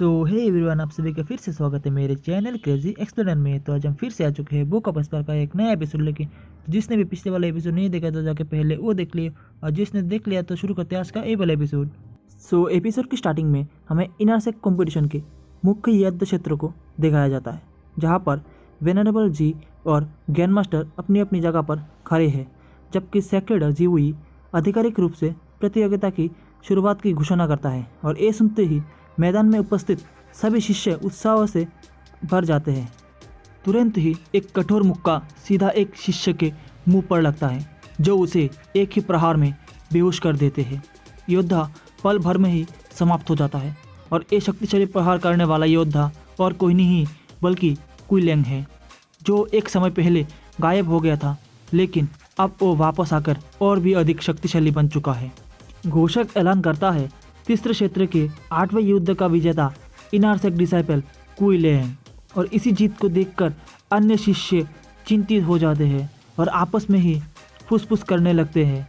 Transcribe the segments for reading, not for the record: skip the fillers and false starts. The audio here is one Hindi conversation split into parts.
तो हे एवरीवन, आप सभी का फिर से स्वागत है मेरे चैनल क्रेजी एक्सप्लेनर में। तो आज हम फिर से आ चुके हैं बुक ऑफ एस्पर का एक नया एपिसोड लेके। तो जिसने भी पिछले वाला एपिसोड नहीं देखा तो जाके पहले वो देख लिए, और जिसने देख लिया तो शुरू करते हैं आज का ये वाला एपिसोड। सो एपिसोड की स्टार्टिंग में हमें इनर सेक्ट कॉम्पिटिशन के मुख्य युद्ध क्षेत्र को दिखाया जाता है, जहाँ पर वेनरेबल जी और ग्रैंड मास्टर अपनी अपनी जगह पर खड़े हैं, जबकि सेक्रेटर जी हुई आधिकारिक रूप से प्रतियोगिता की शुरुआत की घोषणा करता है। और ये सुनते ही मैदान में उपस्थित सभी शिष्य उत्साह से भर जाते हैं। तुरंत ही एक कठोर मुक्का सीधा एक शिष्य के मुंह पर लगता है, जो उसे एक ही प्रहार में बेहोश कर देते हैं। योद्धा पल भर में ही समाप्त हो जाता है, और ये शक्तिशाली प्रहार करने वाला योद्धा और कोई नहीं बल्कि कुई लेंग है, जो एक समय पहले गायब हो गया था, लेकिन अब वो वापस आकर और भी अधिक शक्तिशाली बन चुका है। घोषक ऐलान करता है, तीसरे क्षेत्र के 8वें युद्ध का विजेता इनर सेक्ट डिसाइपल कुई लेंग। और इसी जीत को देखकर अन्य शिष्य चिंतित हो जाते हैं और आपस में ही फुसफुस करने लगते हैं,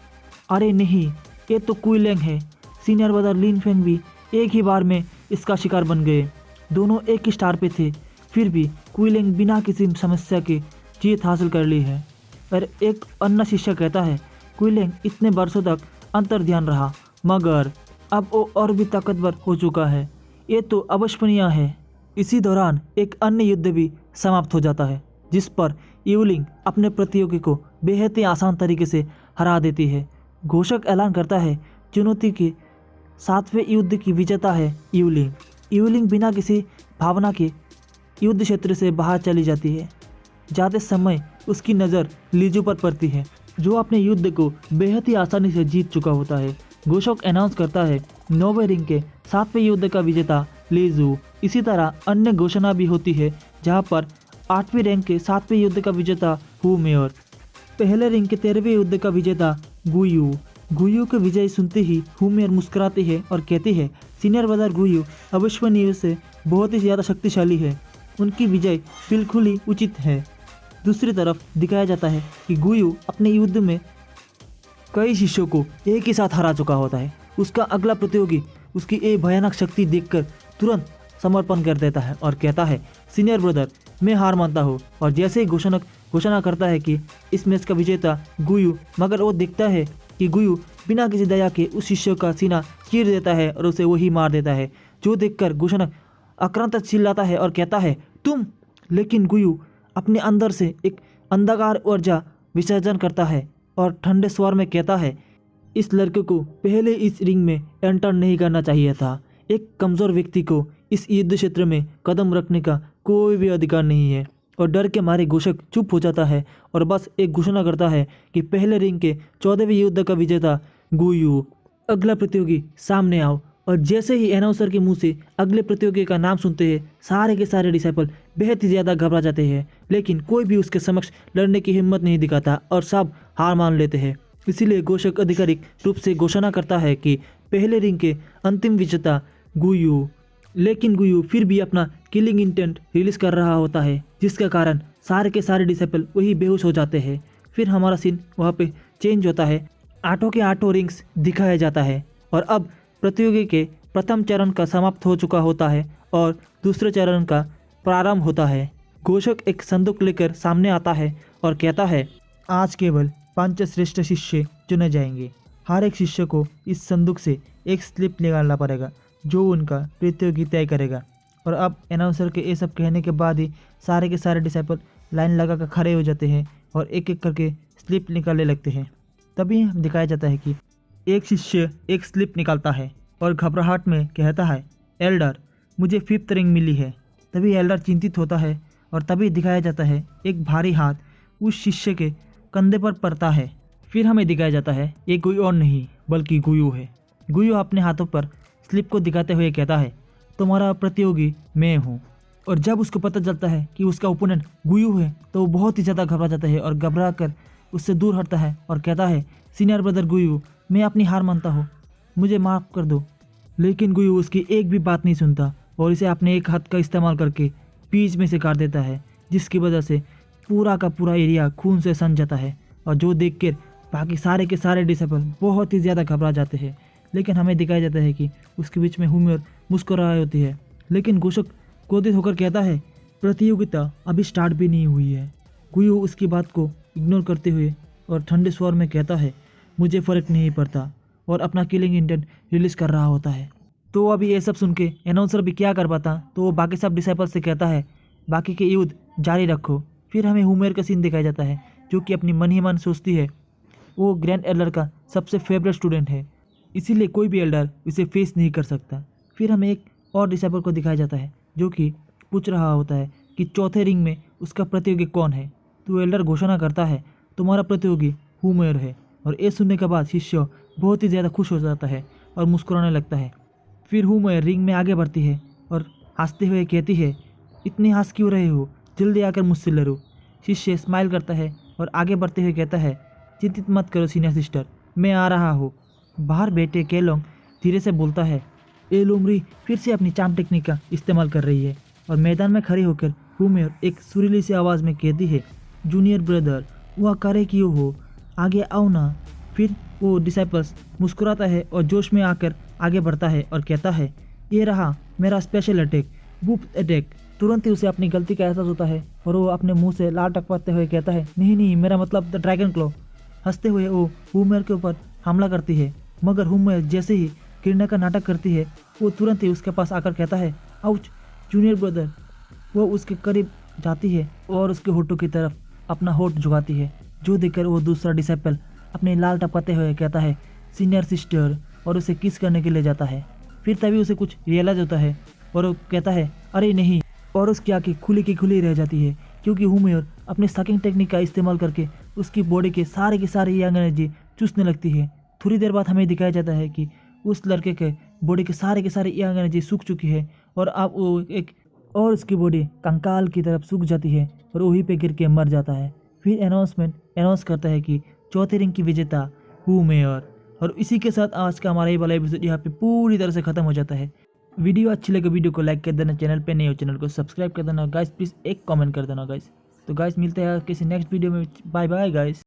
अरे नहीं, ये तो कुई लेंग है। सीनियर ब्रदर लिन फेंग भी एक ही बार में इसका शिकार बन गए। दोनों एक ही स्टार पे थे, फिर भी कुई लेंग बिना किसी समस्या के जीत हासिल कर ली है। पर एक अन्य शिष्य कहता है, कुई लेंग इतने वर्षों तक अंतर्ध्यान रहा, मगर अब वो और भी ताकतवर हो चुका है। ये तो अविश्वसनीय है। इसी दौरान एक अन्य युद्ध भी समाप्त हो जाता है, जिस पर यूलिंग अपने प्रतियोगी को बेहद ही आसान तरीके से हरा देती है। घोषक ऐलान करता है, चुनौती के 7वें युद्ध की विजेता है यूलिंग। यूलिंग बिना किसी भावना के युद्ध क्षेत्र से बाहर चली जाती है। जाते समय उसकी नज़र लीजू पर पड़ती है, जो अपने युद्ध को बेहद ही आसानी से जीत चुका होता है। घोषक अनाउंस करता है, 9वें रिंग के 7वें युद्ध का विजेता लीजू। इसी तरह अन्य घोषणा भी होती है, जहां पर 8वें रैंक के 7वें युद्ध का विजेता हु मेयर, पहले रिंग के 13वें युद्ध का विजेता गुयू। गुयू के विजय सुनते ही हु मेयर मुस्कुराती है और कहती है, सीनियर ब्रदर गुयू अविश्वसनीय से बहुत ही ज़्यादा शक्तिशाली है, उनकी विजय बिल्कुल ही उचित है। दूसरी तरफ दिखाया जाता है कि गुयू अपने युद्ध में कई शिष्यों को एक ही साथ हरा चुका होता है। उसका अगला प्रतियोगी उसकी ये भयानक शक्ति देखकर तुरंत समर्पण कर देता है और कहता है, सीनियर ब्रदर मैं हार मानता हूँ। और जैसे ही घोषणा करता है कि इस मैच का विजेता गुयू, मगर वो देखता है कि गुयू बिना किसी दया के उस शिष्य का सीना चीर देता है और उसे वही मार देता है, जो देखकर घोषणा आक्रांत चिल्लाता है और कहता है, तुम। लेकिन गुयू अपने अंदर से एक अंधकार ऊर्जा विसर्जन करता है और ठंडे स्वर में कहता है, इस लड़के को पहले इस रिंग में एंटर नहीं करना चाहिए था। एक कमज़ोर व्यक्ति को इस युद्ध क्षेत्र में कदम रखने का कोई भी अधिकार नहीं है। और डर के मारे घोषक चुप हो जाता है और बस एक घोषणा करता है कि पहले रिंग के 14वें युद्ध का विजेता गुयू, अगला प्रतियोगी सामने आओ। और जैसे ही अनाउंसर के मुंह से अगले प्रतियोगी का नाम सुनते हैं, सारे के सारे डिसाइपल बेहद ही ज़्यादा घबरा जाते हैं, लेकिन कोई भी उसके समक्ष लड़ने की हिम्मत नहीं दिखाता और सब हार मान लेते हैं। इसीलिए घोषक आधिकारिक रूप से घोषणा करता है कि पहले रिंग के अंतिम विजेता गुयू। लेकिन गुयू फिर भी अपना किलिंग इंटेंट रिलीज कर रहा होता है, जिसके कारण सारे के सारे डिसाइपल वही बेहोश हो जाते हैं। फिर हमारा सीन वहाँ पे चेंज होता है, 8 के 8 रिंग्स दिखाया जाता है और अब प्रतियोगी के प्रथम चरण का समाप्त हो चुका होता है और दूसरे चरण का प्रारंभ होता है। घोषक एक संदूक लेकर सामने आता है और कहता है, आज केवल 5 श्रेष्ठ शिष्य चुने जाएंगे। हर एक शिष्य को इस संदूक से एक स्लिप निकालना पड़ेगा, जो उनका प्रतियोगी तय करेगा। और अब अनाउंसर के ये सब कहने के बाद ही सारे के सारे डिसाइपल लाइन लगा कर खड़े हो जाते हैं और एक एक करके स्लिप निकालने लगते हैं। तभी दिखाया जाता है कि एक शिष्य एक स्लिप निकालता है और घबराहट में कहता है, एल्डर मुझे 5th रिंग मिली है। तभी एल्डर चिंतित होता है और तभी दिखाया जाता है एक भारी हाथ उस शिष्य के कंधे पर पड़ता है। फिर हमें दिखाया जाता है ये कोई और नहीं बल्कि गुयू है। गुयू अपने हाथों पर स्लिप को दिखाते हुए कहता है, तुम्हारा प्रतियोगी मैं हूँ। और जब उसको पता चलता है कि उसका ओपोनेंट गुयू है, तो वो बहुत ही ज़्यादा घबरा जाता है और घबरा कर उससे दूर हटता है और कहता है, सीनियर ब्रदर गुयू मैं अपनी हार मानता हूँ, मुझे माफ़ कर दो। लेकिन गुयू उसकी एक भी बात नहीं सुनता और इसे अपने एक हाथ का इस्तेमाल करके बीच में से काट देता है, जिसकी वजह से पूरा का पूरा एरिया खून से सन जाता है। और जो देखकर बाकी सारे के सारे डिसेबल बहुत ही ज़्यादा घबरा जाते हैं। लेकिन हमें दिखाया जाता है कि उसके बीच में हुमेर मुस्कुरा रही होती है लेकिन घोषक क्रोधित होकर कहता है, प्रतियोगिता अभी स्टार्ट भी नहीं हुई है। गुयो उसकी बात को इग्नोर करते हुए और ठंडे स्वर में कहता है, मुझे फ़र्क नहीं पड़ता, और अपना किलिंग इंटेंट रिलीज कर रहा होता है। तो अभी ये सब सुन के अनाउंसर भी क्या कर पाता, तो वो बाकी सब डिसाइपल से कहता है, बाकी के युद्ध जारी रखो। फिर हमें हुमेर का सीन दिखाया जाता है, जो कि अपनी मन ही मन सोचती है वो ग्रैंड एल्डर का सबसे फेवरेट स्टूडेंट है, इसीलिए कोई भी एल्डर उसे फेस नहीं कर सकता। फिर हमें एक और डिसाइपल को दिखाया जाता है, जो कि पूछ रहा होता है कि चौथे रिंग में उसका प्रतियोगी कौन है। तो एल्डर घोषणा करता है, तुम्हारा प्रतियोगी हुमेर है। और ये सुनने के बाद शिष्य बहुत ही ज़्यादा खुश हो जाता है और मुस्कुराने लगता है। फिर हुमेर रिंग में आगे बढ़ती है और हंसते हुए कहती है, इतने हंस क्यों रहे हो, जल्दी आकर मुझसे लड़ो। शिष्य स्माइल करता है और आगे बढ़ते हुए कहता है, चिंतित मत करो सीनियर सिस्टर, मैं आ रहा हूँ। बाहर बैठे केलोंग धीरे से बोलता है, ए लोमड़ी फिर से अपनी चाम टेक्निक का इस्तेमाल कर रही है। और मैदान में खड़े होकर हुमेर एक सुरीली सी आवाज़ में कहती है, जूनियर ब्रदर वह करे क्यों हो, आगे आओ ना। फिर वो डिसाइपल्स मुस्कुराता है और जोश में आकर आगे बढ़ता है और कहता है, ये रहा मेरा स्पेशल अटैक, वूप अटैक। तुरंत ही उसे अपनी गलती का एहसास होता है और वो अपने मुंह से लाल टपकते हुए कहता है, नहीं नहीं, मेरा मतलब द ड्रैगन क्लॉ। हंसते हुए वो हुमेर के ऊपर हमला करती है, मगर हुमेर जैसे ही गिरने का नाटक करती है, वो तुरंत ही उसके पास आकर कहता है, आउच जूनियर ब्रदर। वो उसके करीब जाती है और उसके होठों की तरफ अपना होठ झुकाती है, जो देखकर वो दूसरा डिसाइपल अपने लाल टपकाते हुए कहता है, सीनियर सिस्टर, और उसे किस करने के लिए जाता है। फिर तभी उसे कुछ रियलाइज होता है और वो कहता है, अरे नहीं, और उसकी आंखें खुली की खुली रह जाती है, क्योंकि हुमेर अपने सकिंग टेक्निक का इस्तेमाल करके उसकी बॉडी के सारे यंग एनर्जी चूसने लगती है। थोड़ी देर बाद हमें दिखाया जाता है कि उस लड़के के बॉडी के सारे यंग एनर्जी सूख चुकी है और अब वो और उसकी बॉडी कंकाल की तरफ सूख जाती है और वहीं पे गिर के मर जाता है। फिर अनाउंस करता है कि चौथे रिंग की विजेता हुमेर। और इसी के साथ आज का हमारा ये वाला एपिसोड यहाँ पे पूरी तरह से खत्म हो जाता है। वीडियो अच्छी लगे वीडियो को लाइक कर देना, चैनल पे नए हो चैनल को सब्सक्राइब कर देना गाइस, प्लीज़ एक कमेंट कर देना गाइस। तो गाइस मिलते हैं किसी नेक्स्ट वीडियो में, बाय बाय गाइस।